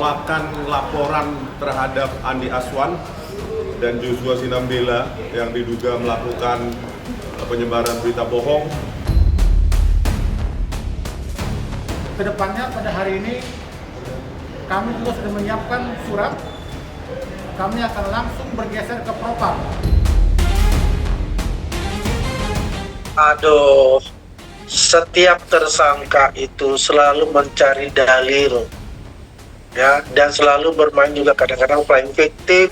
menolakkan laporan terhadap Andi Azwan dan Joshua Sinambela yang diduga melakukan penyebaran berita bohong. Kedepannya pada hari ini kami juga sudah menyiapkan surat. Kami akan langsung bergeser ke Propam. Aduh, setiap tersangka itu selalu mencari dalil, ya, dan selalu bermain juga kadang-kadang playing victim.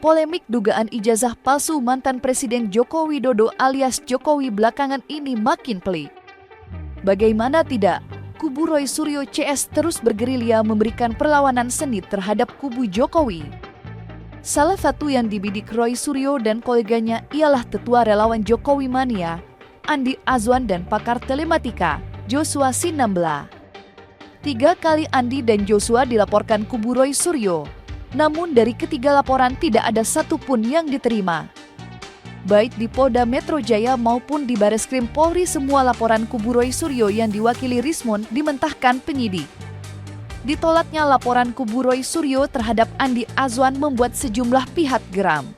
Polemik dugaan ijazah palsu mantan Presiden Joko Widodo alias Jokowi belakangan ini makin pelik. Bagaimana tidak, kubu Roy Suryo CS terus bergerilya memberikan perlawanan seni terhadap kubu Jokowi. Salah satu yang dibidik Roy Suryo dan koleganya ialah Ketua Relawan Jokowi Mania, Andi Azwan dan pakar telematika, Joshua Sinambela. 3 kali Andi dan Joshua dilaporkan kubu Roy Suryo. Namun dari ketiga laporan tidak ada satupun yang diterima. Baik di Polda Metro Jaya maupun di Bareskrim Polri, semua laporan kubu Roy Suryo yang diwakili Rismon dimentahkan penyidik. Ditolaknya laporan kubu Roy Suryo terhadap Andi Azwan membuat sejumlah pihak geram.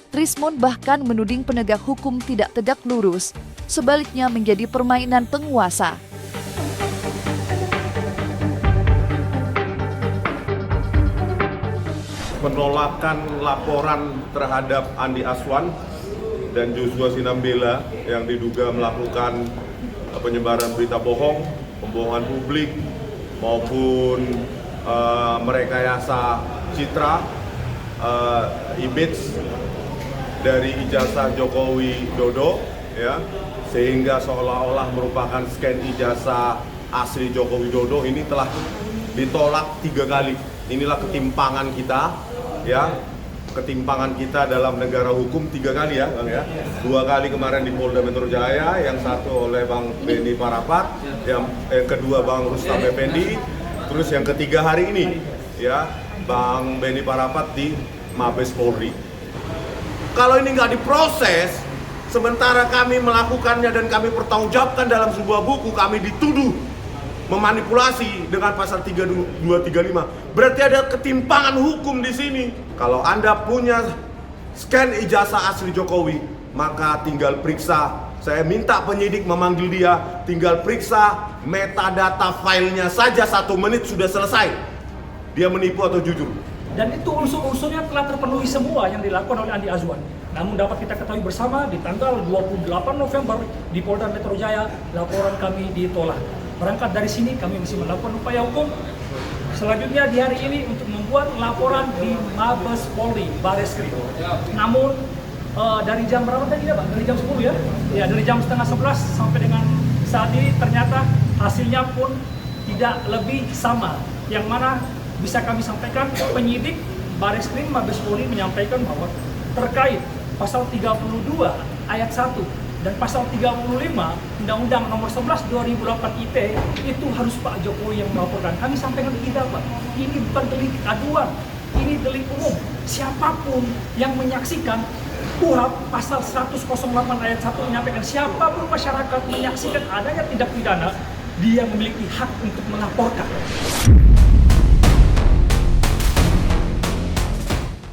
Rismon bahkan menuding penegak hukum tidak tegak lurus, sebaliknya menjadi permainan penguasa. Penolakan laporan terhadap Andi Azwan dan Joshua Sinambela yang diduga melakukan penyebaran berita bohong, pembohongan publik maupun merekayasa citra, image dari ijazah Jokowi Dodo, ya, sehingga seolah-olah merupakan scan ijazah asli Jokowi Dodo ini telah ditolak 3 kali. Inilah ketimpangan kita, ya, ketimpangan kita dalam negara hukum 3 kali ya, Bang ya. 2 kali kemarin di Polda Metro Jaya, yang satu oleh Bang Beni Parapat, yang kedua Bang Rustam Effendi, terus yang ketiga hari ini, ya, Bang Beni Parapat di Mabes Polri. Kalau ini nggak diproses, sementara kami melakukannya dan kami pertanggungjawabkan dalam sebuah buku, kami dituduh memanipulasi dengan pasal 3235. Berarti ada ketimpangan hukum di sini. Kalau Anda punya scan ijazah asli Jokowi, maka tinggal periksa. Saya minta penyidik memanggil dia, tinggal periksa metadata filenya saja 1 menit sudah selesai. Dia menipu atau jujur. Dan itu unsur-unsurnya telah terpenuhi semua yang dilakukan oleh Andi Azwan. Namun dapat kita ketahui bersama di tanggal 28 November di Polda Metro Jaya, laporan kami ditolak. Berangkat dari sini kami masih melakukan upaya hukum. Selanjutnya di hari ini untuk membuat laporan di Mabes Polri, Bareskrim. Namun dari jam berapa tadi ya Pak? Dari jam 10 ya? Ya, dari jam setengah 11 sampai dengan saat ini ternyata hasilnya pun tidak lebih sama. Yang mana bisa kami sampaikan, penyidik Bareskrim Mabes Polri menyampaikan bahwa terkait pasal 32 ayat 1 dan pasal 35 Undang-Undang Nomor 11 2008 ITE itu harus Pak Jokowi yang melaporkan. Kami sampaikan tidak Pak, ini bukan delik aduan, ini delik umum. Siapapun yang menyaksikan, KUHP pasal 108 ayat 1 menyampaikan siapapun masyarakat menyaksikan adanya tindak pidana, dia memiliki hak untuk melaporkan.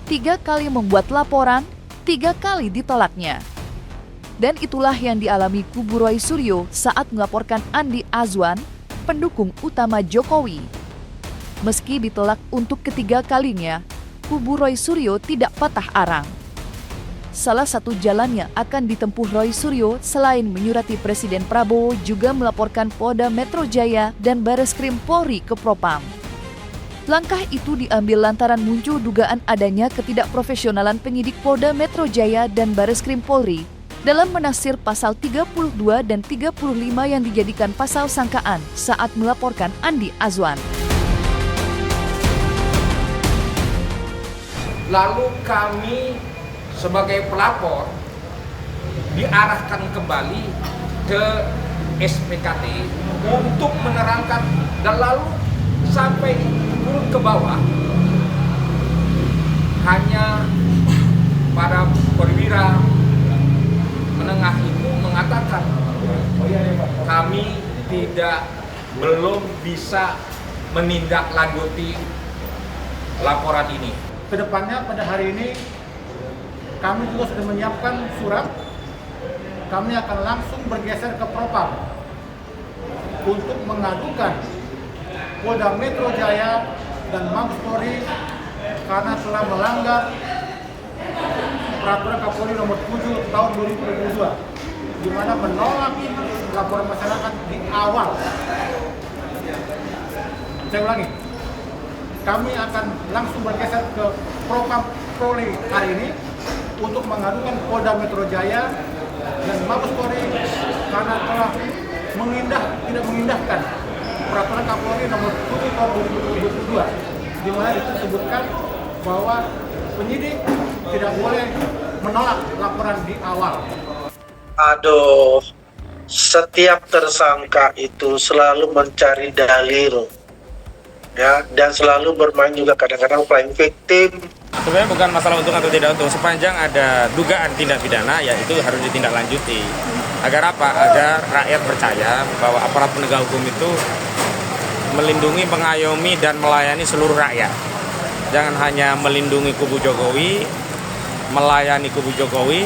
3 kali membuat laporan, 3 kali ditolaknya. Dan itulah yang dialami kubu Roy Suryo saat melaporkan Andi Azwan, pendukung utama Jokowi. Meski ditolak untuk ketiga kalinya, kubu Roy Suryo tidak patah arang. Salah satu jalan yang akan ditempuh Roy Suryo selain menyurati Presiden Prabowo juga melaporkan Polda Metro Jaya dan Bareskrim Polri ke Propam. Langkah itu diambil lantaran muncul dugaan adanya ketidakprofesionalan penyidik Polda Metro Jaya dan Bareskrim Polri dalam menafsir pasal 32 dan 35 yang dijadikan pasal sangkaan saat melaporkan Andi Azwan. Lalu kami sebagai pelapor diarahkan kembali ke SPKT untuk menerangkan, dan lalu sampai turun ke bawah hanya para perwira menengah itu mengatakan kami belum bisa menindaklanjuti laporan ini. Kedepannya pada hari ini kami juga sudah menyiapkan surat. Kami akan langsung bergeser ke Propam untuk mengadukan Polda Metro Jaya dan Mabes Polri karena telah melanggar Peraturan Kapolri Nomor 7 Tahun 2022, di mana menolak laporan masyarakat di awal. Saya ulangi, kami akan langsung bergeser ke Propam Polri hari ini untuk mengadukan Polda Metro Jaya dan Mabes Polri karena telah tidak mengindahkan Peraturan Kapolri Nomor 7 Tahun 2022, di mana disebutkan bahwa penyidik tidak boleh menolak laporan di awal. Aduh, setiap tersangka itu selalu mencari dalil, ya, dan selalu bermain juga kadang-kadang playing victim. Sebenarnya bukan masalah untung atau tidak untung, sepanjang ada dugaan tindak pidana, ya itu harus ditindaklanjuti. Agar apa? Agar rakyat percaya bahwa aparat penegak hukum itu melindungi, mengayomi, dan melayani seluruh rakyat. Jangan hanya melindungi kubu Jokowi, melayani kubu Jokowi,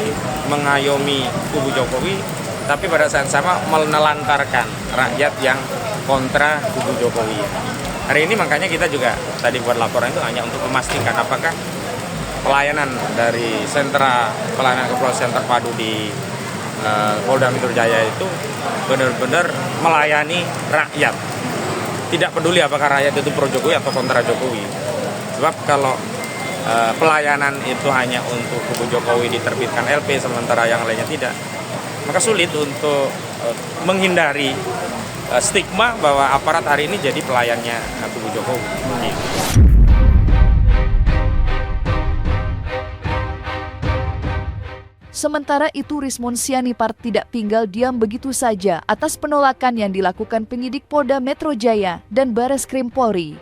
mengayomi kubu Jokowi, tapi pada saat sama menelantarkan rakyat yang kontra kubu Jokowi. Hari ini makanya kita juga tadi buat laporan itu hanya untuk memastikan apakah pelayanan dari sentra pelayanan kepolisian terpadu di Polda Metro Jaya itu benar-benar melayani rakyat. Tidak peduli apakah rakyat itu pro Jokowi atau kontra Jokowi. Sebab kalau pelayanan itu hanya untuk kubu Jokowi diterbitkan LP sementara yang lainnya tidak, maka sulit untuk menghindari stigma bahwa aparat hari ini jadi pelayannya kubu Jokowi. Sementara itu, Rismon Sianipart tidak tinggal diam begitu saja atas penolakan yang dilakukan penyidik Polda Metro Jaya dan Bareskrim Polri.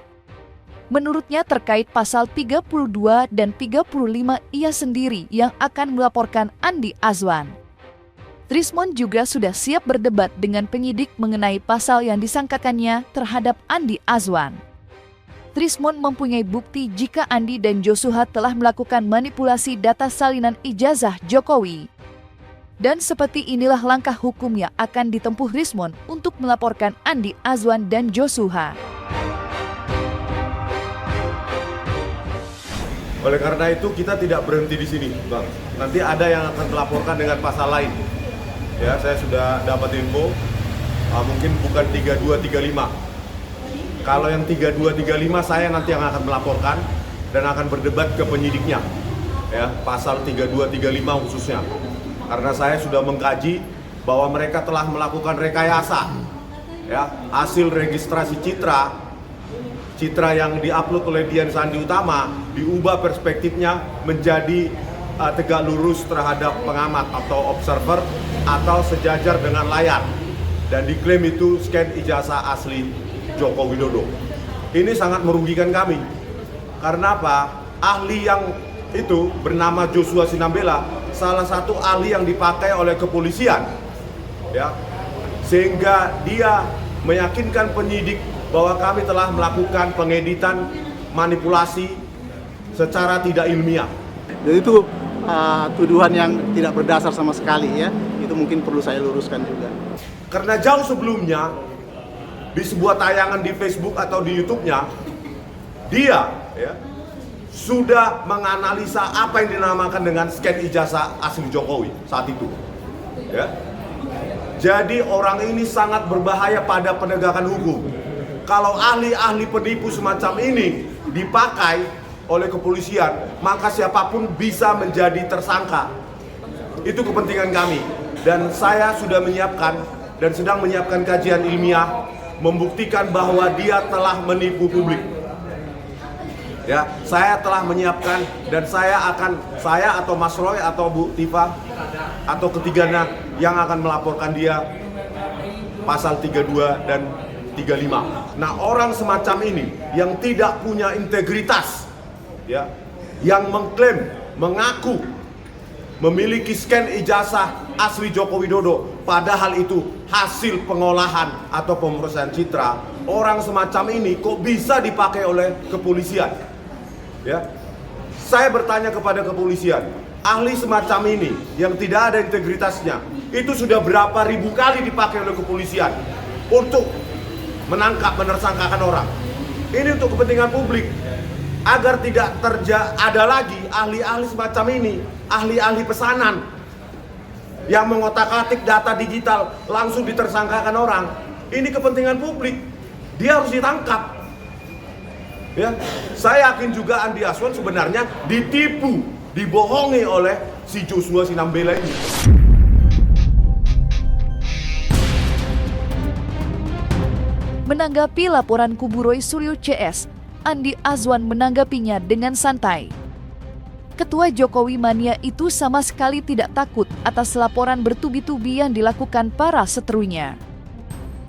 Menurutnya terkait pasal 32 dan 35 ia sendiri yang akan melaporkan Andi Azwan. Rismon juga sudah siap berdebat dengan penyidik mengenai pasal yang disangkakannya terhadap Andi Azwan. Rismon mempunyai bukti jika Andi dan Joshua telah melakukan manipulasi data salinan ijazah Jokowi. Dan seperti inilah langkah hukum yang akan ditempuh Rismon untuk melaporkan Andi Azwan dan Joshua. Oleh karena itu kita tidak berhenti di sini, Bang. Nanti ada yang akan melaporkan dengan pasal lain. Ya, saya sudah dapat info, mungkin bukan 3235. Kalau yang 3235 saya nanti yang akan melaporkan dan akan berdebat ke penyidiknya. Ya, pasal 3235 khususnya. Karena saya sudah mengkaji bahwa mereka telah melakukan rekayasa. Ya, hasil registrasi citra yang diupload oleh Dian Sandi Utama diubah perspektifnya menjadi tegak lurus terhadap pengamat atau observer atau sejajar dengan layar, dan diklaim itu scan ijazah asli Joko Widodo. Ini sangat merugikan kami. Karena apa? Ahli yang itu bernama Joshua Sinambela, salah satu ahli yang dipakai oleh kepolisian. Ya. Sehingga dia meyakinkan penyidik bahwa kami telah melakukan pengeditan, manipulasi secara tidak ilmiah. Jadi itu tuduhan yang tidak berdasar sama sekali, ya. Itu mungkin perlu saya luruskan juga. Karena jauh sebelumnya di sebuah tayangan di Facebook atau di YouTube-nya, dia sudah menganalisa apa yang dinamakan dengan scan ijazah asli Jokowi saat itu. Ya. Jadi orang ini sangat berbahaya pada penegakan hukum. Kalau ahli-ahli penipu semacam ini dipakai oleh kepolisian, maka siapapun bisa menjadi tersangka. Itu kepentingan kami. Dan saya sudah menyiapkan dan sedang menyiapkan kajian ilmiah membuktikan bahwa dia telah menipu publik. Ya, saya telah menyiapkan dan saya atau Mas Roy atau Bu Tifa atau ketiganya yang akan melaporkan dia pasal 32 dan 35. Nah, orang semacam ini yang tidak punya integritas, ya, yang mengklaim, mengaku memiliki scan ijazah asli Joko Widodo, padahal itu hasil pengolahan atau pemeriksaan citra. Orang semacam ini kok bisa dipakai oleh kepolisian? Ya, saya bertanya kepada kepolisian, ahli semacam ini yang tidak ada integritasnya, itu sudah berapa ribu kali dipakai oleh kepolisian untuk menangkap, menersangkakan orang. Ini untuk kepentingan publik, agar tidak ada lagi ahli-ahli semacam ini, ahli-ahli pesanan yang mengotak-atik data digital langsung ditersangkakan orang. Ini kepentingan publik, dia harus ditangkap. Ya, saya yakin juga Andi Azwan sebenarnya ditipu, dibohongi oleh si Joshua Sinambela ini. Menanggapi laporan kubu Roy Suryo CS, Andi Azwan menanggapinya dengan santai. Ketua Jokowi Mania itu sama sekali tidak takut atas laporan bertubi-tubi yang dilakukan para seterunya.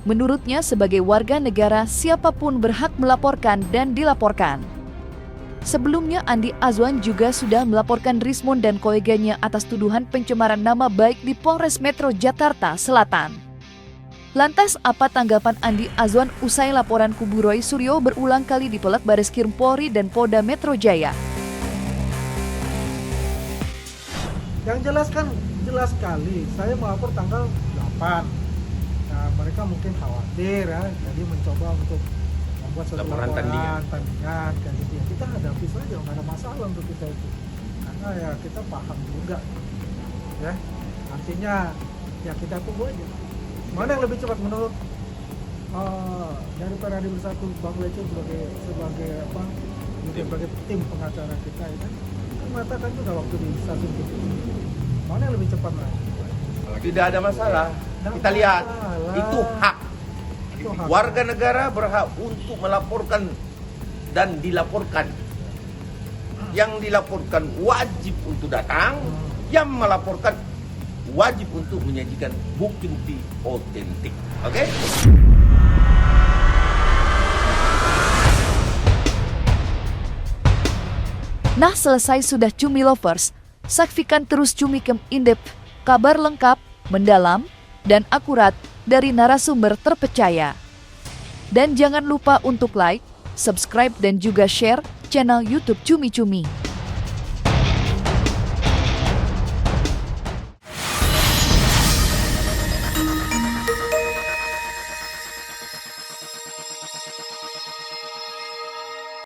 Menurutnya, sebagai warga negara, siapapun berhak melaporkan dan dilaporkan. Sebelumnya, Andi Azwan juga sudah melaporkan Rismond dan koleganya atas tuduhan pencemaran nama baik di Polres Metro Jakarta Selatan. Lantas, apa tanggapan Andi Azwan usai laporan kubu Roy Suryo berulang kali dipelek Bareskrim Polri dan Polda Metro Jaya? Yang jelas kan, jelas sekali, saya melapor tanggal 8. Nah, mereka mungkin khawatir ya, jadi mencoba untuk membuat suatu laporan tandingan kayak gitu ya. Kita hadapi saja, nggak ada masalah untuk kita itu. Karena ya kita paham juga, ya. Artinya ya kita tunggu aja. Mana yang lebih cepat menurut daripada di bersatu Bang Lece sebagai tim pengacara kita ya kan mengatakan juga waktu di stasiun TV. Mana yang lebih cepat lagi? Tidak ada masalah. Kita lihat itu hak. Warga negara berhak untuk melaporkan dan dilaporkan. Yang dilaporkan wajib untuk datang, yang melaporkan wajib untuk menyajikan bukti-bukti otentik. Oke? Nah, selesai sudah Cumi Lovers. Saksikan terus Cumi.com in-depth, kabar lengkap, mendalam, dan akurat dari narasumber terpercaya. Dan jangan lupa untuk like, subscribe, dan juga share channel YouTube Cumi-Cumi.